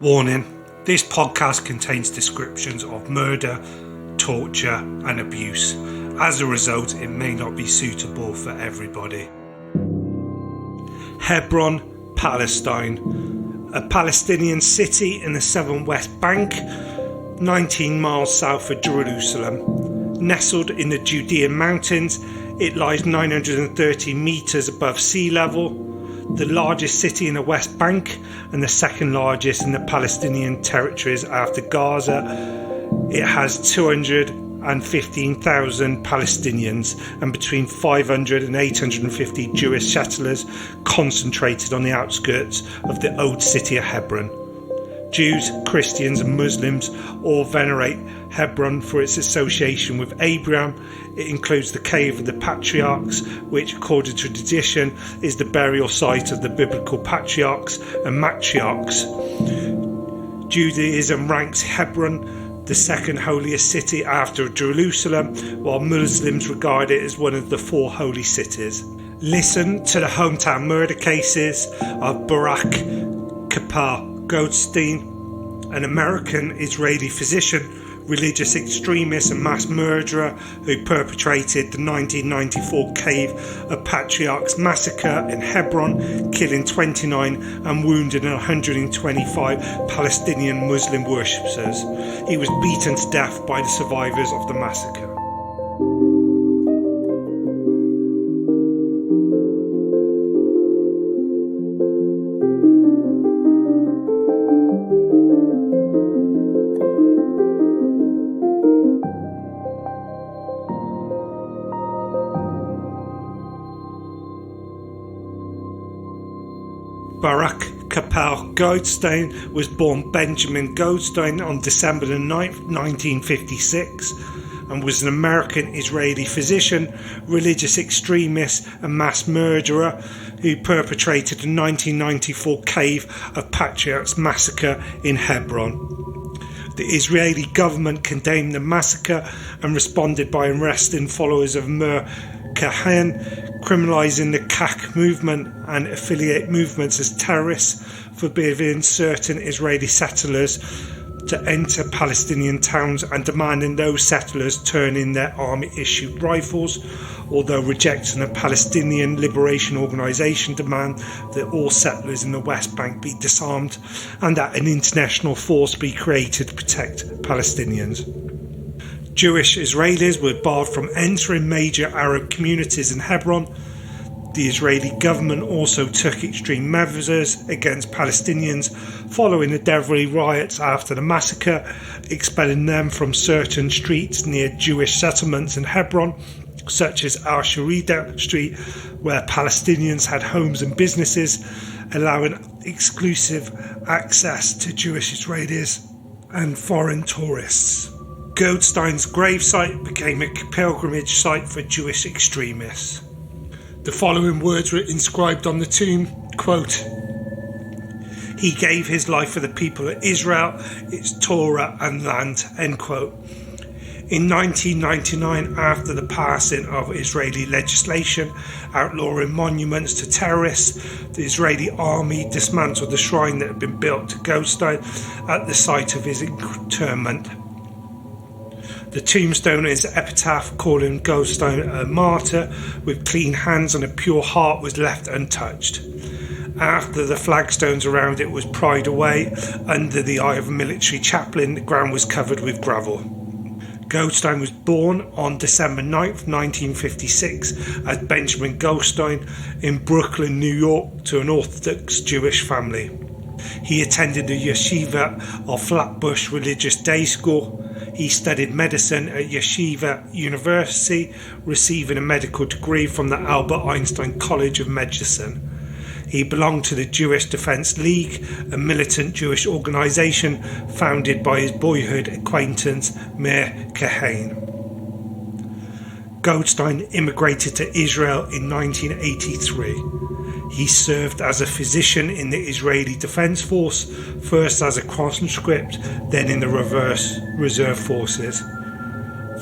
Warning, this podcast contains descriptions of murder, torture and abuse. As a result, it may not be suitable for everybody. Hebron, Palestine, a Palestinian city in the southern West Bank, 19 miles south of Jerusalem. Nestled in the Judean Mountains, it lies 930 metres above sea level. The largest city in the West Bank and the second largest in the Palestinian territories after Gaza. It has 215,000 Palestinians and between 500 and 850 Jewish settlers concentrated on the outskirts of the Old City of Hebron. Jews, Christians and Muslims all venerate Hebron for its association with Abraham. It includes the cave of the Patriarchs, which according to tradition is the burial site of the biblical Patriarchs and Matriarchs. Judaism ranks Hebron the second-holiest city after Jerusalem, while Muslims regard it as one of the four holy cities. Listen to the hometown murder cases of Baruch, Goldstein, an American-Israeli physician, religious extremist and mass murderer who perpetrated the 1994 Cave of Patriarchs massacre in Hebron, killing 29 and wounding 125 Palestinian Muslim worshippers. He was beaten to death by the survivors of the massacre. Baruch Goldstein was born Benjamin Goldstein on December 9, 1956, and was an American-Israeli physician, religious extremist and mass murderer who perpetrated the 1994 Cave of Patriarchs massacre in Hebron. The Israeli government condemned the massacre and responded by arresting followers of Mir Kahan, criminalising the KAK movement and affiliate movements as terrorists, forbidding certain Israeli settlers to enter Palestinian towns and demanding those settlers turn in their army-issued rifles, although rejecting a Palestinian Liberation Organization demand that all settlers in the West Bank be disarmed and that an international force be created to protect Palestinians. Jewish Israelis were barred from entering major Arab communities in Hebron. The Israeli government also took extreme measures against Palestinians following the Devri riots after the massacre, expelling them from certain streets near Jewish settlements in Hebron, such as Al-Sharida Street, where Palestinians had homes and businesses, allowing exclusive access to Jewish Israelis and foreign tourists. Goldstein's gravesite became a pilgrimage site for Jewish extremists. The following words were inscribed on the tomb, quote, "He gave his life for the people of Israel, its Torah and land," end quote. In 1999, after the passing of Israeli legislation outlawing monuments to terrorists, the Israeli army dismantled the shrine that had been built to Goldstein at the site of his interment. The tombstone is an epitaph calling Goldstein a martyr with clean hands and a pure heart was left untouched. After the flagstones around it was pried away under the eye of a military chaplain, the ground was covered with gravel. Goldstein was born on December 9, 1956 as Benjamin Goldstein in Brooklyn, New York, to an Orthodox Jewish family. He attended the Yeshiva of Flatbush Religious Day School. He studied medicine at Yeshiva University, receiving a medical degree from the Albert Einstein College of Medicine. He belonged to the Jewish Defense League, a militant Jewish organization founded by his boyhood acquaintance Mir Kahan. Goldstein immigrated to Israel in 1983. He served as a physician in the Israeli Defense Force, first as a conscript, then in the reserve forces.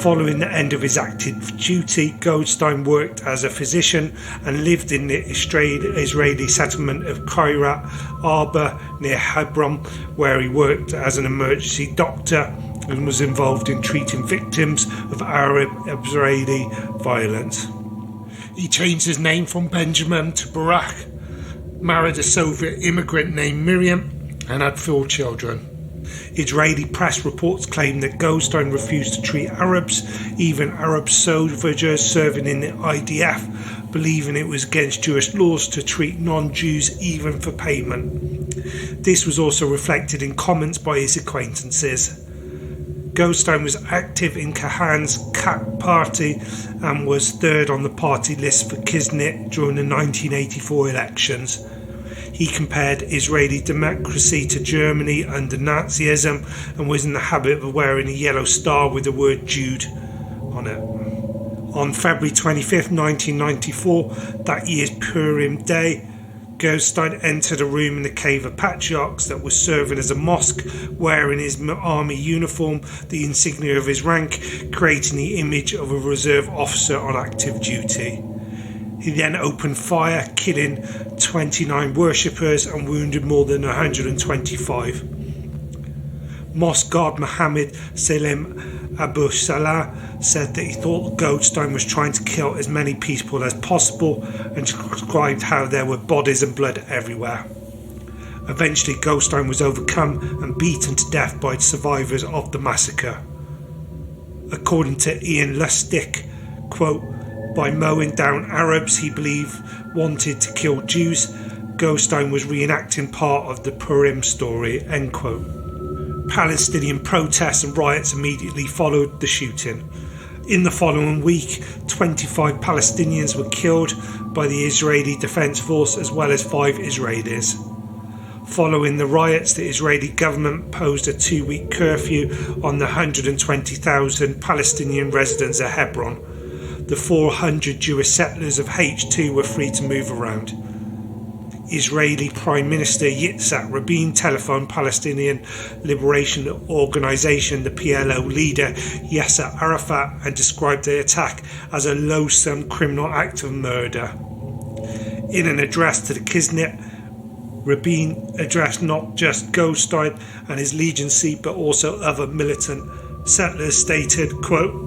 Following the end of his active duty, Goldstein worked as a physician and lived in the Israeli settlement of Kiryat Arba near Hebron, where he worked as an emergency doctor and was involved in treating victims of Arab-Israeli violence. He changed his name from Benjamin to Baruch, married a Soviet immigrant named Miriam, and had 4 children. Israeli press reports claim that Goldstein refused to treat Arabs, even Arab soldiers serving in the IDF, believing it was against Jewish laws to treat non-Jews even for payment. This was also reflected in comments by his acquaintances. Goldstein was active in Kahan's Kat party and was 3rd on the party list for Kisnet during the 1984 elections. He compared Israeli democracy to Germany under Nazism and was in the habit of wearing a yellow star with the word Jude on it. On February 25, 1994, that year's Purim Day, Goldstein entered a room in the Cave of Patriarchs that was serving as a mosque, wearing his army uniform, the insignia of his rank, creating the image of a reserve officer on active duty. He then opened fire, killing 29 worshippers and wounded more than 125. Mosque guard Mohammed Salim Abu Salah said that he thought Goldstein was trying to kill as many people as possible and described how there were bodies and blood everywhere. Eventually, Goldstein was overcome and beaten to death by survivors of the massacre. According to Ian Lustig, quote, by mowing down Arabs he believed wanted to kill Jews, Goldstein was reenacting part of the Purim story, end quote. Palestinian protests and riots immediately followed the shooting. In the following week, 25 Palestinians were killed by the Israeli Defense Force as well as 5 Israelis. Following the riots, the Israeli government imposed a 2-week curfew on the 120,000 Palestinian residents of Hebron. The 400 Jewish settlers of H2 were free to move around. Israeli Prime Minister Yitzhak Rabin telephoned Palestinian Liberation Organization, the PLO leader Yasser Arafat, and described the attack as a loathsome criminal act of murder. In an address to the Kisnet, Rabin addressed not just Goldstein and his legiancy but also other militant settlers, stated, quote,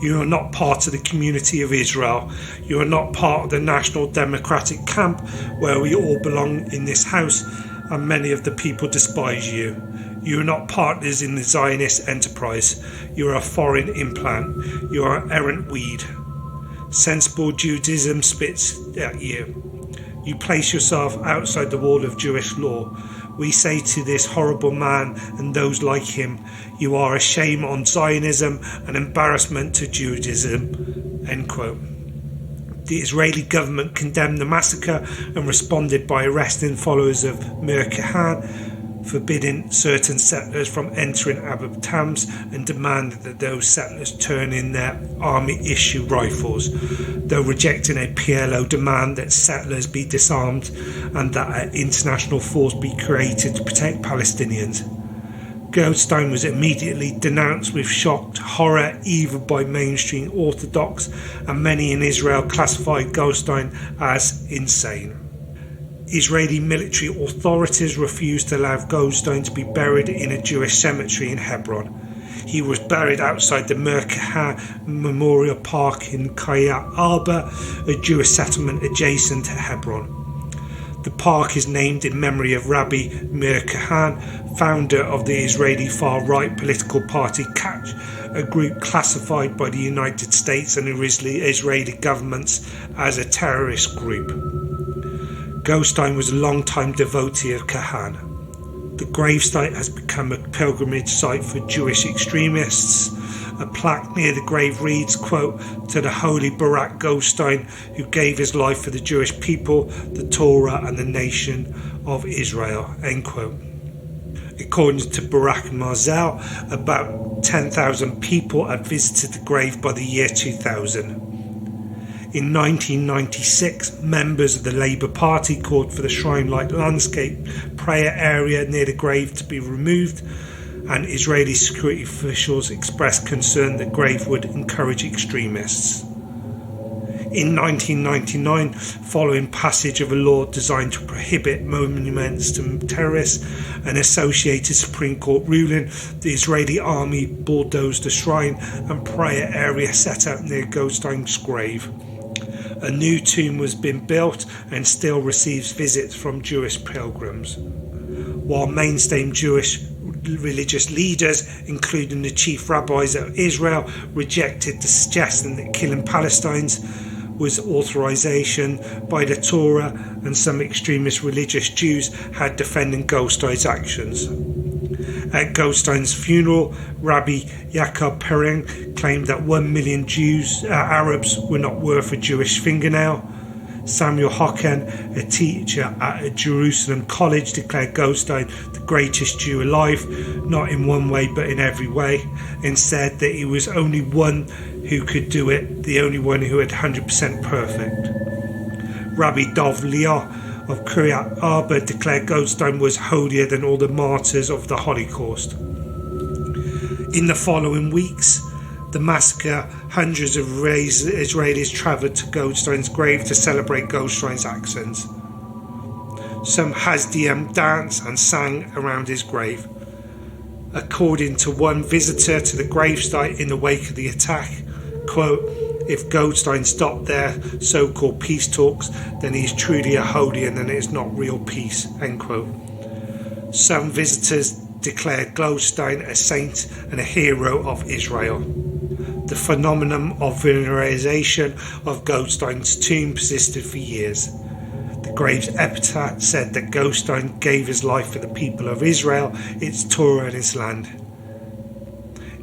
you are not part of the community of Israel. You are not part of the National Democratic camp where we all belong in this house, and many of the people despise you. You are not partners in the Zionist enterprise. You are a foreign implant. You are an errant weed. Sensible Judaism spits at you. You place yourself outside the wall of Jewish law. We say to this horrible man and those like him, you are a shame on Zionism, an embarrassment to Judaism, end quote. The Israeli government condemned the massacre and responded by arresting followers of Meir Kahane, forbidding certain settlers from entering Abu Tams, and demanded that those settlers turn in their army-issue rifles, though rejecting a PLO demand that settlers be disarmed and that an international force be created to protect Palestinians. Goldstein was immediately denounced with shocked horror even by mainstream Orthodox, and many in Israel classified Goldstein as insane. Israeli military authorities refused to allow Goldstein to be buried in a Jewish cemetery in Hebron. He was buried outside the Meir Kahane Memorial Park in Kiryat Arba, a Jewish settlement adjacent to Hebron. The park is named in memory of Rabbi Meir Kahane, founder of the Israeli far-right political party Catch, a group classified by the United States and Israeli governments as a terrorist group. Goldstein was a long-time devotee of Kahane. The gravesite has become a pilgrimage site for Jewish extremists. A plaque near the grave reads, quote, to the holy Baruch Goldstein, who gave his life for the Jewish people, the Torah and the nation of Israel, end quote. According to Baruch Marzel, about 10,000 people had visited the grave by the year 2000. In 1996, members of the Labour Party called for the shrine-like landscape prayer area near the grave to be removed, and Israeli security officials expressed concern the grave would encourage extremists. In 1999, following passage of a law designed to prohibit monuments to terrorists, an associated Supreme Court ruling, the Israeli army bulldozed a shrine and prayer area set up near Goldstein's grave. A new tomb was being built and still receives visits from Jewish pilgrims. While mainstream Jewish religious leaders, including the chief rabbis of Israel, rejected the suggestion that killing Palestinians was authorization by the Torah, and some extremist religious Jews had defended Goldstein's actions. At Goldstein's funeral, Rabbi Yaakov Perrin claimed that 1 million Arabs were not worth a Jewish fingernail. Samuel Hocken, a teacher at a Jerusalem college, declared Goldstein the greatest Jew alive, not in one way but in every way, and said that he was only one who could do it, the only one who had 100% perfect. Rabbi Dov Lior of Kiryat Arba declared Goldstein was holier than all the martyrs of the Holocaust. In the following weeks, the massacre, hundreds of Israelis travelled to Goldstein's grave to celebrate Goldstein's actions. Some Hasdiam danced and sang around his grave. According to one visitor to the gravesite in the wake of the attack, quote, "If Goldstein stopped their so-called peace talks, then he is truly a holy and it is not real peace," end quote. Some visitors declared Goldstein a saint and a hero of Israel. The phenomenon of veneration of Goldstein's tomb persisted for years. The grave's epitaph said that Goldstein gave his life for the people of Israel, its Torah and its land.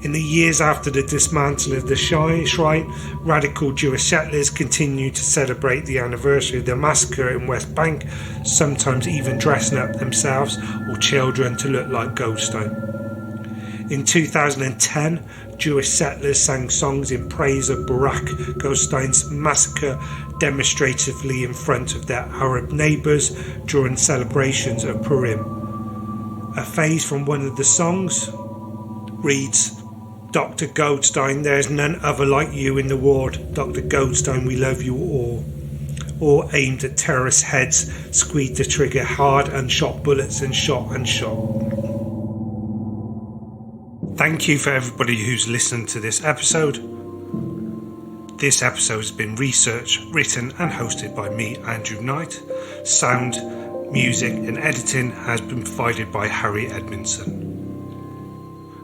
In the years after the dismantling of the shrine, radical Jewish settlers continued to celebrate the anniversary of the massacre in West Bank, sometimes even dressing up themselves or children to look like Goldstein. In 2010, Jewish settlers sang songs in praise of Baruch, Goldstein's massacre, demonstratively in front of their Arab neighbours during celebrations of Purim. A phrase from one of the songs reads, "Dr. Goldstein, there is none other like you in the world. Dr. Goldstein, we love you all." All aimed at terrorist heads, squeezed the trigger hard and shot bullets and shot and shot. Thank you for everybody who's listened to this episode. This episode has been researched, written and hosted by me, Andrew Knight. Sound, music and editing has been provided by Harry Edmondson.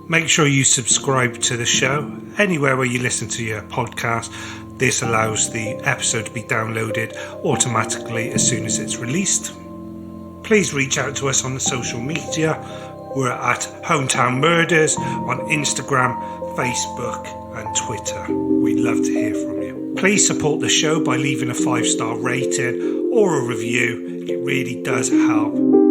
Make sure you subscribe to the show anywhere where you listen to your podcast. This allows the episode to be downloaded automatically as soon as it's released. Please reach out to us on the social media. We're at Hometown Murders on Instagram, Facebook and Twitter. We'd love to hear from you. Please support the show by leaving a 5-star rating or a review. It really does help.